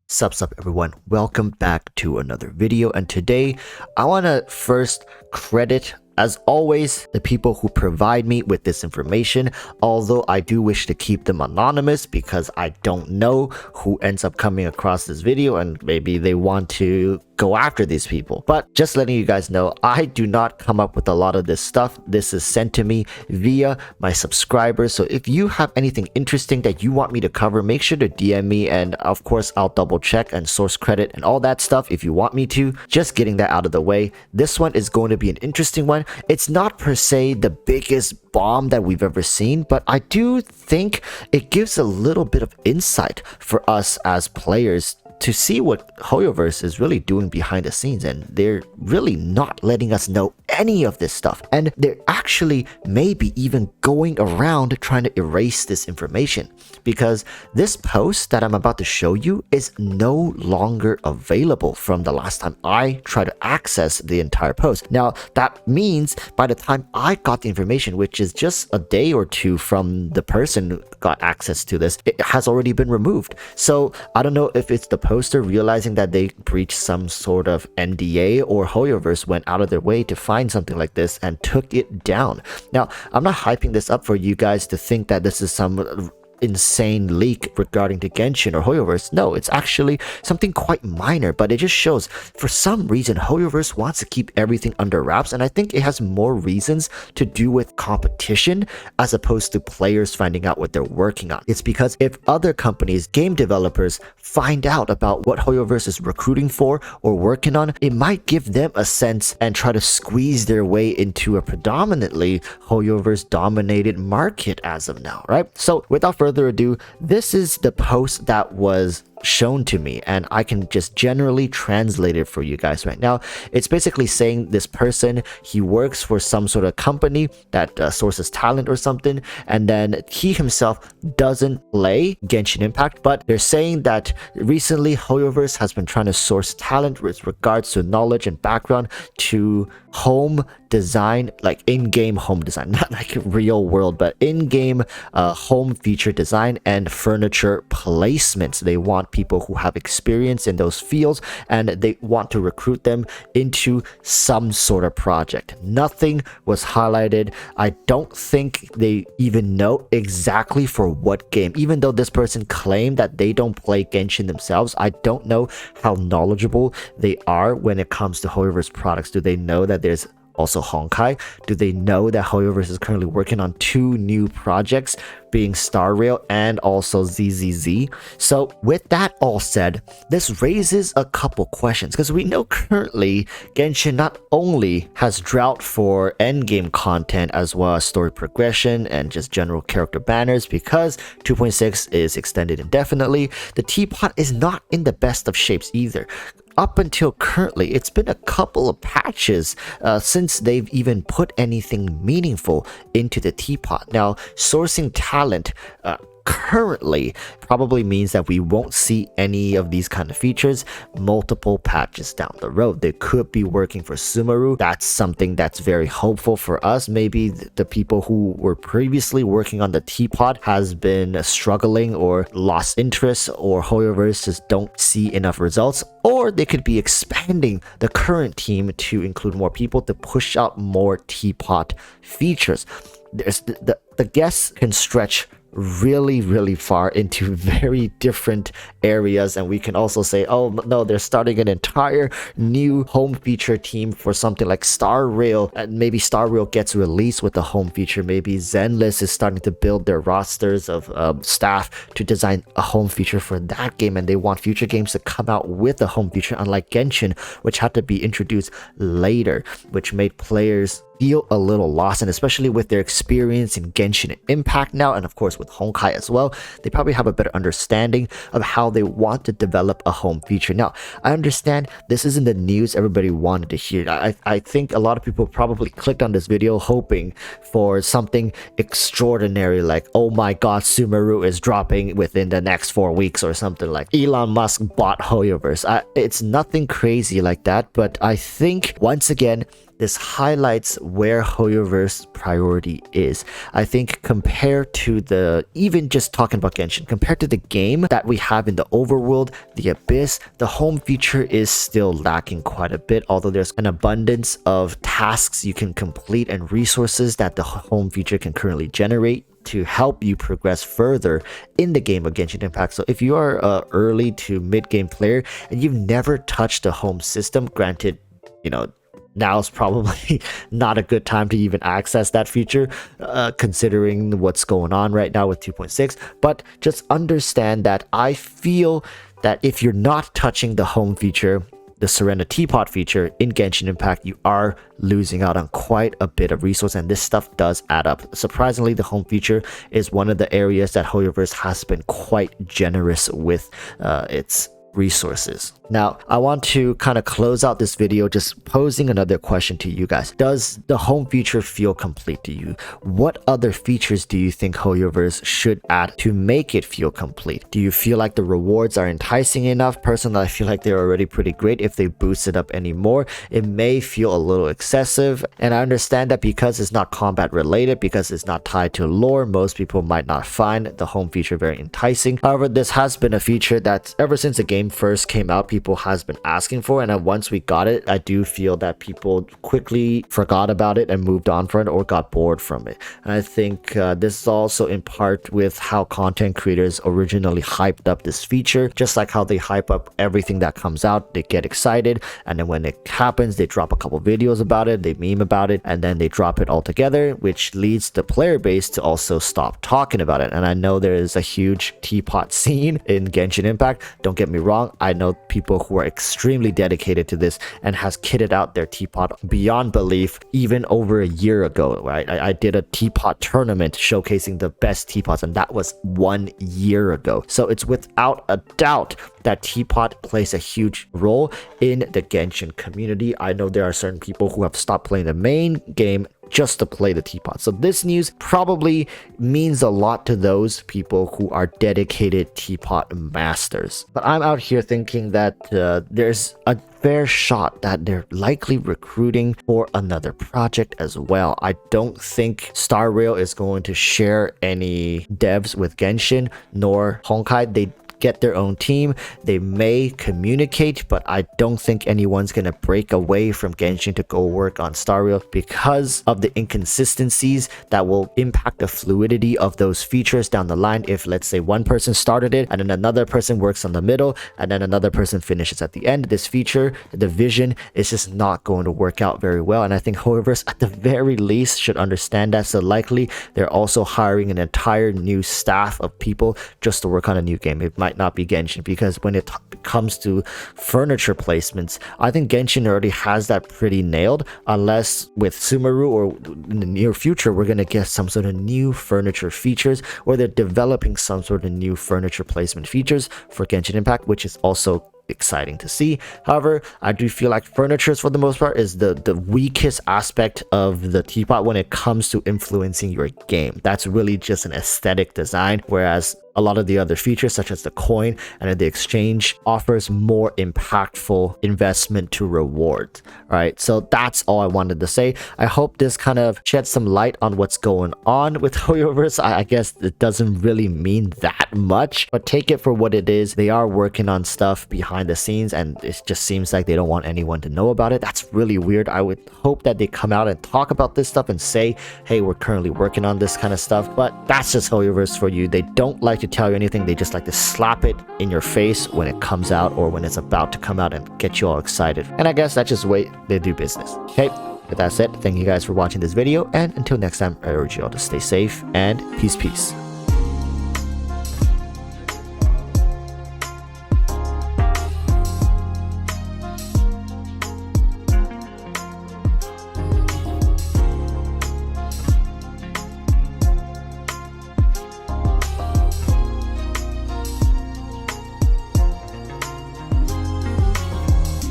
Sup everyone, welcome back to another video, and today I want to first credit, as always, the people who provide me with this information, although I do wish to keep them anonymous because I don't know who ends up coming across this video and maybe they want to go after these people. But just letting you guys know, I do not come up with a lot of this stuff. This is sent to me via my subscribers. So if you have anything interesting that you want me to cover, make sure to DM me, and of course I'll double check and source credit and all that stuff if you want me to. Just getting that out of the way. This one is going to be an interesting one. It's not per se the biggest bomb that we've ever seen, but I do think it gives a little bit of insight for us as players to see what Hoyoverse is really doing behind the scenes, and they're really not letting us know any of this stuff, and they're actually maybe even going around trying to erase this information, because this post that I'm about to show you is no longer available from the last time I tried to access the entire post. Now that means by the time I got the information, which is just a day or two from the person who got access to this, it has already been removed. So I don't know if it's the poster realizing that they breached some sort of NDA, or Hoyoverse went out of their way to find something like this and took it down. Now, I'm not hyping this up for you guys to think that this is some insane leak regarding to Genshin or Hoyoverse. No, it's actually something quite minor, but it just shows for some reason Hoyoverse wants to keep everything under wraps, and I think it has more reasons to do with competition as opposed to players finding out what they're working on. It's because if other companies, game developers, find out about what Hoyoverse is recruiting for or working on, it might give them a sense and try to squeeze their way into a predominantly Hoyoverse dominated market as of now, right? So without further ado, this is the post that was shown to me, and I can just generally translate it for you guys right now. It's basically saying this person, he works for some sort of company that sources talent or something, and then he himself doesn't play Genshin Impact, but they're saying that recently Hoyoverse has been trying to source talent with regards to knowledge and background to home design, like in-game home design, not like real world, but in-game home feature design and furniture placements. They want people who have experience in those fields, and they want to recruit them into some sort of project. Nothing was highlighted. I don't think they even know exactly for what game, even though this person claimed that they don't play Genshin themselves. I don't know how knowledgeable they are when it comes to Hoyoverse products. Do they know that there's also Honkai? Do they know that Hoyoverse is currently working on 2 new projects, being Star Rail and also ZZZ? So with that all said, this raises a couple questions, because we know currently Genshin not only has drought for endgame content as well as story progression and just general character banners, because 2.6 is extended indefinitely. The teapot is not in the best of shapes either. Up until currently, it's been a couple of patches since they've even put anything meaningful into the teapot. Now, sourcing talent currently probably means that we won't see any of these kind of features multiple patches down the road. They could be working for Sumeru. That's something that's very hopeful for us. Maybe the people who were previously working on the teapot has been struggling or lost interest, or Hoyoverse just don't see enough results, or they could be expanding the current team to include more people to push out more teapot features. There's the guess can stretch really far into very different areas, and we can also say, oh no, they're starting an entire new home feature team for something like Star Rail, and maybe Star Rail gets released with the home feature. Maybe Zenless is starting to build their rosters of staff to design a home feature for that game, and they want future games to come out with a home feature, unlike Genshin, which had to be introduced later, which made players feel a little lost. And especially with their experience in Genshin Impact now, and of course with Honkai as well, they probably have a better understanding of how they want to develop a home feature. Now, I understand this isn't the news everybody wanted to hear. I think a lot of people probably clicked on this video hoping for something extraordinary, like, oh my god, Sumeru is dropping within the next 4 weeks, or something like Elon Musk bought Hoyoverse. It's nothing crazy like that, but I think once again this highlights where Hoyoverse priority is. I think compared to even just talking about Genshin, compared to the game that we have in the overworld, the abyss, the home feature is still lacking quite a bit, although there's an abundance of tasks you can complete and resources that the home feature can currently generate to help you progress further in the game of Genshin Impact. So if you are a early to mid-game player and you've never touched the home system, granted, now's probably not a good time to even access that feature, considering what's going on right now with 2.6. But just understand that I feel that if you're not touching the home feature, the Surrender Teapot feature in Genshin Impact, you are losing out on quite a bit of resource, and this stuff does add up. Surprisingly, the home feature is one of the areas that Hoyoverse has been quite generous with its resources. Now, I want to kind of close out this video just posing another question to you guys. Does the home feature feel complete to you? What other features do you think Hoyoverse should add to make it feel complete? Do you feel like the rewards are enticing enough? Personally, I feel like they're already pretty great. If they boost it up anymore, it may feel a little excessive. And I understand that because it's not combat related, because it's not tied to lore, most people might not find the home feature very enticing. However, this has been a feature that ever since the game first came out, people has been asking for, and once we got it, I do feel that people quickly forgot about it and moved on from it or got bored from it. And I think this is also in part with how content creators originally hyped up this feature. Just like how they hype up everything that comes out, they get excited, and then when it happens, they drop a couple videos about it, they meme about it, and then they drop it all together, which leads the player base to also stop talking about it. And I know there is a huge teapot scene in Genshin Impact. Don't get me wrong, I know people who are extremely dedicated to this and has kitted out their teapot beyond belief even over a year ago, right? I did a teapot tournament showcasing the best teapots, and that was 1 year ago. So it's without a doubt that teapot plays a huge role in the Genshin community. I know there are certain people who have stopped playing the main game just to play the teapot. So this news probably means a lot to those people who are dedicated teapot masters. But I'm out here thinking that there's a fair shot that they're likely recruiting for another project as well. I don't think Star Rail is going to share any devs with Genshin, nor Honkai. They get their own team. They may communicate, but I don't think anyone's gonna break away from Genshin to go work on Star Rail because of the inconsistencies that will impact the fluidity of those features down the line. If, let's say, one person started it and then another person works on the middle and then another person finishes at the end, this feature, the vision, is just not going to work out very well. And I think Hoyoverse at the very least should understand that. So likely they're also hiring an entire new staff of people just to work on a new game. It might not be Genshin, because when it comes to furniture placements, I think Genshin already has that pretty nailed, unless with Sumeru or in the near future we're going to get some sort of new furniture features, or they're developing some sort of new furniture placement features for Genshin Impact, which is also exciting to see. However, I do feel like furnitures for the most part is the weakest aspect of the teapot when it comes to influencing your game. That's really just an aesthetic design, whereas a lot of the other features such as the coin and the exchange offers more impactful investment to reward. Right, so that's all I wanted to say. I hope this kind of sheds some light on what's going on with Hoyoverse. I guess it doesn't really mean that much, but take it for what it is. They are working on stuff behind the scenes, and it just seems like they don't want anyone to know about it. That's really weird. I would hope that they come out and talk about this stuff and say, hey, we're currently working on this kind of stuff. But that's just Hoyoverse for you. They don't like to tell you anything. They just like to slap it in your face when it comes out or when it's about to come out and get you all excited. And I guess that's just the way they do business. Okay, with that said, thank you guys for watching this video, and until next time, I urge you all to stay safe and peace.